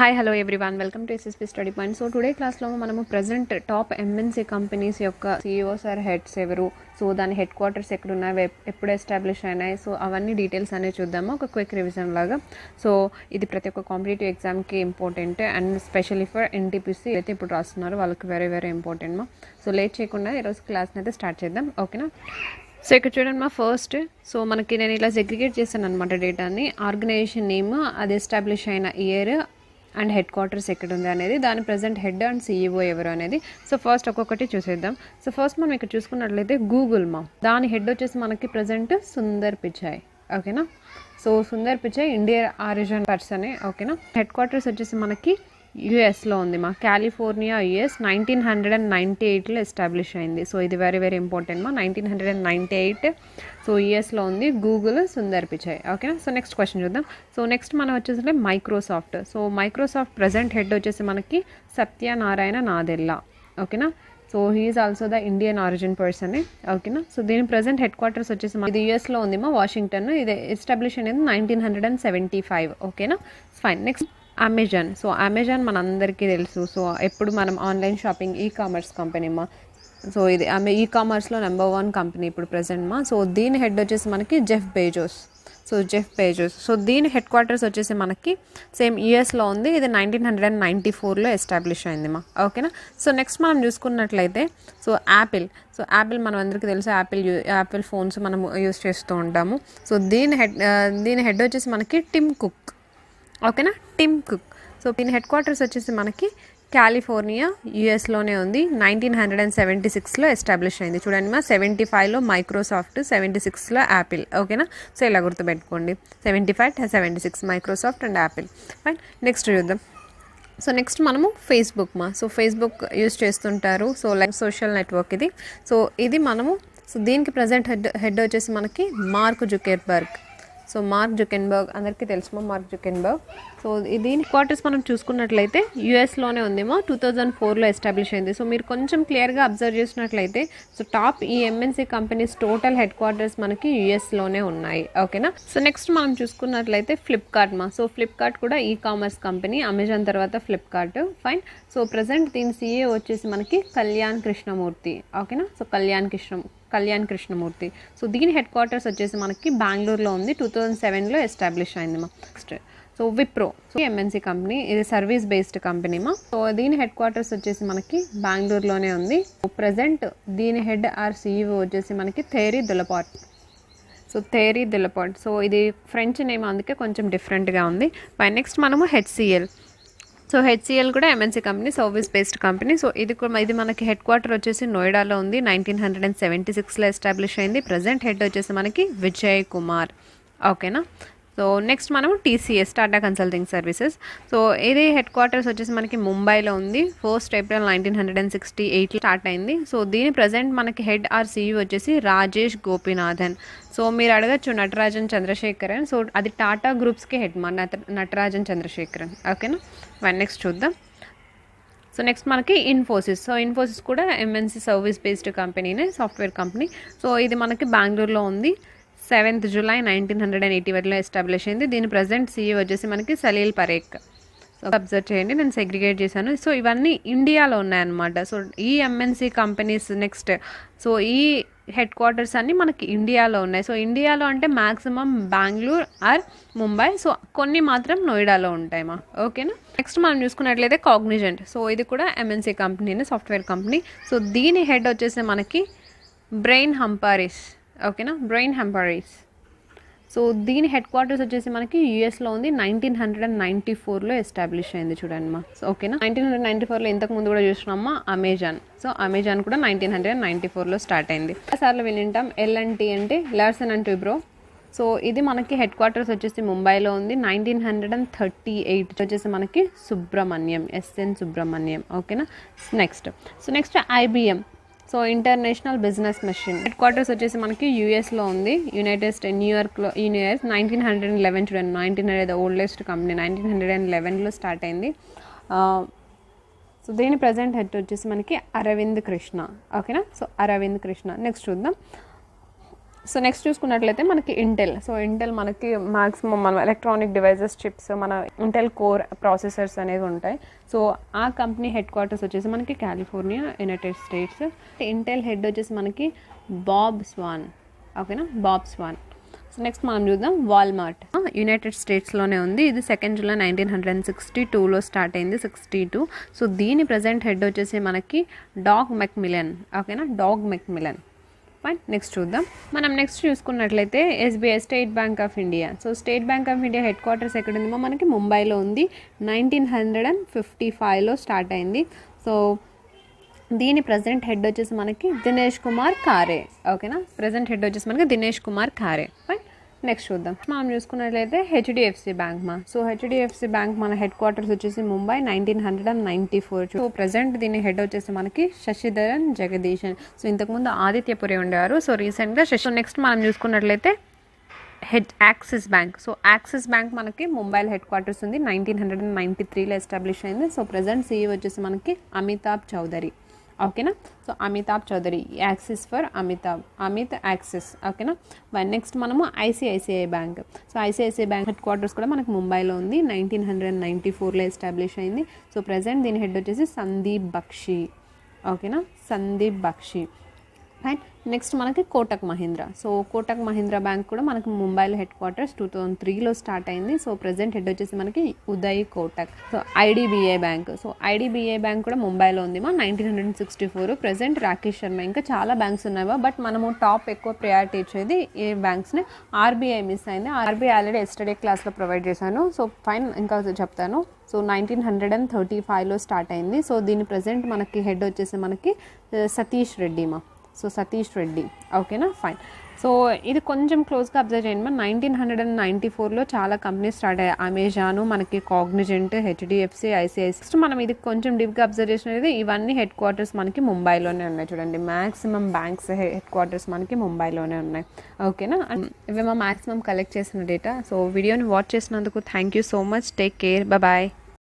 Hi hello everyone welcome to SSP study point. So today క్లాస్లో మనము present top MNC companies యొక్క CEOs are heads ఎవరు, so దాని head quarters ఎక్కడ ఉన్నాయి, ఎప్పుడు ఎస్టాబ్లిష్ అయినాయి, సో అవన్నీ డీటెయిల్స్ అనేవి చూద్దాము ఒక క్విక్ రివిజన్ లాగా. సో ఇది ప్రతి ఒక్క కాంపిటేటివ్ ఎగ్జామ్కి important and specially for NTPC అయితే ఇప్పుడు రాస్తున్నారు వాళ్ళకి వెరీ వెరీ ఇంపార్టెంట్ మా. సో లేట్ చేయకుండా ఈరోజు క్లాస్ని అయితే స్టార్ట్ చేద్దాం, ఓకేనా. సో ఇక్కడ చూడండి మా ఫస్ట్, సో మనకి నేను ఇలా సెగ్రిగేట్ చేశాను అనమాట డేటాని. ఆర్గనైజేషన్ నేమ్, అది ఎస్టాబ్లిష్ అయిన ఇయర్ అండ్ హెడ్ క్వార్టర్స్ ఎక్కడ ఉంది అనేది, దాని ప్రజెంట్ హెడ్ అండ్ సీఈఓ ఎవరు అనేది. సో ఫస్ట్ ఒక్కొక్కటి చూసేద్దాం. సో ఫస్ట్ మనం ఇక్కడ చూసుకున్నట్లయితే గూగుల్ మా, దాని హెడ్ వచ్చేసి మనకి ప్రజెంట్ సుందర్ పిచాయ్, ఓకేనా. So Sundar Pichai India origin పర్సనే, ఓకేనా. హెడ్ క్వార్టర్స్ వచ్చేసి మనకి యూఎస్లో ఉంది మా, కాలిఫోర్నియా యూఎస్. 1998లో ఎస్టాబ్లిష్ అయింది. సో ఇది వెరీ వెరీ ఇంపార్టెంట్ మా, 1998. సో యూఎస్లో ఉంది గూగుల్, సుందర్ పిచాయ్, ఓకేనా. సో నెక్స్ట్ క్వశ్చన్ చూద్దాం. సో నెక్స్ట్ మనం వచ్చేసి Microsoft. So Microsoft present head వచ్చేసి మనకి సత్యనారాయణ నాదెల్లా, ఓకేనా. So he's also the Indian origin పర్సనే, ఓకేనా. సో దీని ప్రజెంట్ హెడ్ క్వార్టర్స్ వచ్చేసి ఇది యూఎస్లో ఉంది మా, వాషింగ్టన్. ఇది ఎస్టాబ్లిష్ అనేది 1975, ఓకేనా. Fine. Next Amazon. So Amazon మనందరికీ తెలుసు. సో ఎప్పుడు మనం online shopping e commerce company మా. సో ఇది ఈ కామర్స్లో నెంబర్ 1 కంపెనీ ఇప్పుడు ప్రజెంట్ మా. సో దీని హెడ్ వచ్చేసి మనకి జెఫ్ బేజోస్. సో దీని హెడ్ క్వార్టర్స్ వచ్చేసి మనకి సేమ్ యూఎస్లో ఉంది. ఇది 1994లో ఎస్టాబ్లిష్ అయింది మా, ఓకేనా. సో నెక్స్ట్ మనం చూసుకున్నట్లయితే సో యాపిల్ మనం అందరికీ తెలుసు. యాపిల్ ఫోన్స్ మనం యూస్ చేస్తూ ఉంటాము. సో దీని హెడ్ వచ్చేసి మనకి టిమ్ కుక్, ఓకేనా, టిమ్ కుక్. సో దీని హెడ్ క్వార్టర్స్ వచ్చేసి మనకి కాలిఫోర్నియా యూఎస్లోనే ఉంది. 1976లో ఎస్టాబ్లిష్ అయింది. చూడండి మా, 75లో మైక్రోసాఫ్ట్, 76లో యాపిల్, ఓకేనా. సో ఇలా గుర్తుపెట్టుకోండి, 75, 76 Microsoft and Apple. Fine. Next చూద్దాం. సో నెక్స్ట్ మనము ఫేస్బుక్ మా. సో ఫేస్బుక్ యూజ్ చేస్తుంటారు. సో లైక్ సోషల్ నెట్వర్క్ ఇది. సో ఇది మనము, సో దీనికి ప్రజెంట్ హెడ్ వచ్చేసి మనకి మార్క్ జుకెర్బర్గ్. సో మార్క్ జుకెన్బర్గ్ అందరికీ తెలుసు మార్క్ జుకెన్బర్గ్. సో దీని క్వార్టర్స్ మనం చూసుకున్నట్లయితే యూఎస్లోనే ఉందేమో, 2004లో ఎస్టాబ్లిష్ అయింది. సో మీరు కొంచెం క్లియర్గా అబ్జర్వ్ చేసినట్లయితే సో టాప్ ఈ MNC companies total head quarters మనకి యూఎస్లోనే ఉన్నాయి, ఓకేనా. సో నెక్స్ట్ మనం చూసుకున్నట్లయితే ఫ్లిప్కార్ట్ మా. సో ఫ్లిప్కార్ట్ కూడా ఈ కామర్స్ కంపెనీ, అమెజాన్ తర్వాత ఫ్లిప్కార్ట్. ఫైన్. సో ప్రజెంట్ దీని సీఏ వచ్చేసి మనకి కళ్యాణ్ కృష్ణమూర్తి, ఓకేనా. సో కళ్యాణ్ కృష్ణమూర్తి. సో దీని హెడ్ క్వార్టర్స్ వచ్చేసి మనకి బెంగళూరులో ఉంది. 2007లో ఎస్టాబ్లిష్ అయింది మా. Next so Wipro. So MNC company, ఇది సర్వీస్ బేస్డ్ కంపెనీ మా. సో దీని హెడ్ క్వార్టర్స్ వచ్చేసి మనకి బెంగళూరులోనే ఉంది. ప్రజెంట్ దీని హెడ్ ఆర్ సీఈఓ వచ్చేసి మనకి థేరీ దులపాట్. సో ఇది ఫ్రెంచ్ నేమ్, అందుకే కొంచెం డిఫరెంట్గా ఉంది. నెక్స్ట్ మనము హెచ్సిఎల్. సో హెచ్సిఎల్ కూడా MNC company, service based company. So ఇది మనకి హెడ్ క్వార్టర్ వచ్చేసి నోయిడాలో ఉంది. 1976లో ఎస్టాబ్లిష్ అయింది. ప్రజెంట్ హెడ్ వచ్చేసి మనకి విజయ్ కుమార్, ఓకేనా. సో నెక్స్ట్ మనము TCS, Tata consulting services. So ఇది హెడ్ క్వార్టర్స్ వచ్చేసి మనకి ముంబైలో ఉంది. 1 ఏప్రిల్ 1968 స్టార్ట్ అయింది. సో దీని ప్రజెంట్ మనకి హెడ్ ఆర్ సీఈఓ వచ్చేసి రాజేష్ గోపీనాథన్. సో మీరు అడగచ్చు నటరాజన్ చంద్రశేఖరన్. సో అది టాటా గ్రూప్స్కి హెడ్ మా, నటరాజన్ చంద్రశేఖరన్, ఓకేనా. నెక్స్ట్ చూద్దాం. సో నెక్స్ట్ మనకి ఇన్ఫోసిస్. సో ఇన్ఫోసిస్ కూడా ఎంఎన్సీ సర్వీస్ బేస్డ్ కంపెనీనే, సాఫ్ట్వేర్ కంపెనీ. సో ఇది మనకి బెంగళూరులో ఉంది. 7th జూలై 1981లో ఎస్టాబ్లిష్ అయింది. దీని ప్రజెంట్ సీఈఓ వచ్చేసి మనకి సలీల్ పరేఖ్. సో అబ్జర్వ్ చేయండి, నేను సెగ్రిగేట్ చేశాను. సో ఇవన్నీ ఇండియాలో ఉన్నాయన్నమాట. సో ఈ ఎంఎన్సీ కంపెనీస్ నెక్స్ట్, సో ఈ హెడ్ క్వార్టర్స్ అన్నీ మనకి ఇండియాలో ఉన్నాయి. సో ఇండియాలో అంటే maximum Bengaluru or Mumbai. So కొన్ని మాత్రం నోయిడాలో ఉంటాయి మా, ఓకేనా. నెక్స్ట్ మనం చూసుకున్నట్లయితే కాగ్నిజెంట్. సో ఇది కూడా ఎంఎన్సీ కంపెనీనే, సాఫ్ట్వేర్ కంపెనీ. సో దీని హెడ్ వచ్చేసి మనకి బ్రెయిన్ హంపారిస్, ఓకేనా, బ్రెయిన్ హంపారిస్. సో దీని హెడ్ క్వార్టర్స్ వచ్చేసి మనకి యూఎస్లో ఉంది. 1994లో ఎస్టాబ్లిష్ అయింది, చూడండి మా. సో ఓకేనా, 1994లో ఇంతకు ముందు కూడా చూసినామా అమెజాన్. సో అమెజాన్ కూడా 1994లో స్టార్ట్ అయింది. సార్లు వినింటాం L&T అంటే లార్సన్ అండ్ టూబ్రో. సో ఇది మనకి హెడ్ క్వార్టర్స్ వచ్చేసి ముంబైలో ఉంది. 1938 వచ్చేసి మనకి సుబ్రహ్మణ్యం, SN సుబ్రహ్మణ్యం, ఓకేనా. Next IBM. So international business machine. Head quarters వచ్చేసి మనకి యూఎస్లో ఉంది, యునైటెడ్ స్టేట్స్, న్యూయార్క్లో. ఈ న్యూయార్క్ 1911 చూడండి, 1900 ఓల్డెస్ట్ కంపెనీ, 1911లో స్టార్ట్ అయింది. సో దీని ప్రజెంట్ హెడ్ వచ్చేసి మనకి అరవింద్ కృష్ణ, ఓకేనా. సో అరవింద్ కృష్ణ. నెక్స్ట్ చూద్దాం. సో నెక్స్ట్ చూసుకున్నట్లయితే మనకి ఇంటెల్. సో ఇంటెల్ మనకి మాక్సిమం మన ఎలక్ట్రానిక్ డివైజెస్ చిప్స్, మన ఇంటెల్ కోర్ ప్రాసెసర్స్ అనేవి ఉంటాయి. సో ఆ కంపెనీ హెడ్ క్వార్టర్స్ వచ్చేసి మనకి California, United states. Intel head వచ్చేసి మనకి బాబ్ స్వాన్. ఓకేనా, బాబ్ స్వాన్. సో నెక్స్ట్ మనం చూద్దాం వాల్మార్ట్. యునైటెడ్ స్టేట్స్లోనే ఉంది. ఇది 2 జూలై 1962లో స్టార్ట్ అయింది, 62. సో దీని ప్రజెంట్ హెడ్ వచ్చేసి మనకి డాగ్ మెక్మిలన్. ఓకేనా, డాగ్ మెక్మిలన్. ఫైన్. నెక్స్ట్ చూద్దాం. మనం నెక్స్ట్ చూసుకున్నట్లయితే SBI, state bank of India. So state bank of India head quarters ఎక్కడ ఉందేమో మనకి ముంబైలో ఉంది. 1955లో స్టార్ట్ అయింది. సో దీని ప్రజెంట్ హెడ్ వచ్చేసి మనకి దినేష్ కుమార్ ఖారే. ఓకేనా, ప్రజెంట్ హెడ్ వచ్చేసి మనకి దినేష్ కుమార్ ఖారే. ఫైన్. నెక్స్ట్ చూద్దాం. మనం చూసుకున్నట్లయితే HDFC bank so HDFC bank మన హెడ్ క్వార్టర్స్ వచ్చేసి ముంబై, 1994. సో ప్రజెంట్ దీని హెడ్ వచ్చేసి మనకి శశిధరన్ జగదీశన్. సో ఇంతకుముందు ఆదిత్యపురి ఉండేవారు. సో రీసెంట్గా నెక్స్ట్ మనం చూసుకున్నట్లయితే Axis bank. So Axis bank మనకి ముంబైలో హెడ్ క్వార్టర్స్ ఉంది, 1993లో ఎస్టాబ్లిష్ అయింది. సో ప్రజెంట్ సీఈఓ వచ్చేసి మనకి అమితాబ్ చౌదరి. ఓకేనా, so Amitabh Chaudhary, Axis for Amit Axis. ఓకేనా. నెక్స్ట్ మనము ICICI bank. So ICICI bank headquarters కూడా మనకి ముంబైలో ఉంది, 1994లో ఎస్టాబ్లిష్ అయింది. సో ప్రజెంట్ దీని హెడ్ వచ్చేసి సందీప్ బక్షి. ఓకేనా, సందీప్ బక్షి. అండ్ నెక్స్ట్ మనకి కోటక్ మహీంద్రా. సో కోటక్ మహీంద్రా బ్యాంక్ కూడా మనకి ముంబైలో హెడ్ క్వార్టర్స్ 2003లో స్టార్ట్ అయింది. సో ప్రజెంట్ హెడ్ వచ్చేసి మనకి Uday Kotak. So IDBI bank. So IDBI bank కూడా ముంబైలో ఉంది 1964. ప్రజెంట్ రాకేష్ శర్మ. ఇంకా చాలా బ్యాంక్స్ ఉన్నాయి, బట్ మనము టాప్ ఎక్కువ ప్రయారిటీ ఇచ్చేది ఏ బ్యాంక్స్ని. ఆర్బీఐ మిస్ అయింది. ఆర్బీఐ ఆల్రెడీ ఎస్టర్డే క్లాస్లో ప్రొవైడ్ చేశాను. సో ఫైన్, ఇంకా చెప్తాను. సో 1935లో స్టార్ట్ అయింది. సో దీని ప్రజెంట్ మనకి హెడ్ వచ్చేసి మనకి సతీష్ రెడ్డి సో సతీష్ రెడ్డి. ఓకేనా, ఫైన్. సో ఇది కొంచెం క్లోజ్గా అబ్జర్వ్ చేయండి. 1994లో చాలా కంపెనీస్ స్టార్ట్ అయ్యాయి. అమెజాన్, మనకి కాగ్నిజెంట్, హెచ్డిఎఫ్సి, ఐసిఐసి. మనం ఇది కొంచెం డీప్గా అబ్జర్వ్ చేసినది. ఇవన్నీ హెడ్ క్వార్టర్స్ మనకి ముంబైలోనే ఉన్నాయి. చూడండి, మ్యాక్సిమం బ్యాంక్స్ హెడ్ క్వార్టర్స్ మనకి ముంబైలోనే ఉన్నాయి. ఓకేనా, ఇవి మా మ్యాక్సిమం కలెక్ట్ చేసిన డేటా. సో వీడియోని వాచ్ చేసినందుకు thank you so much. Take care. Bye.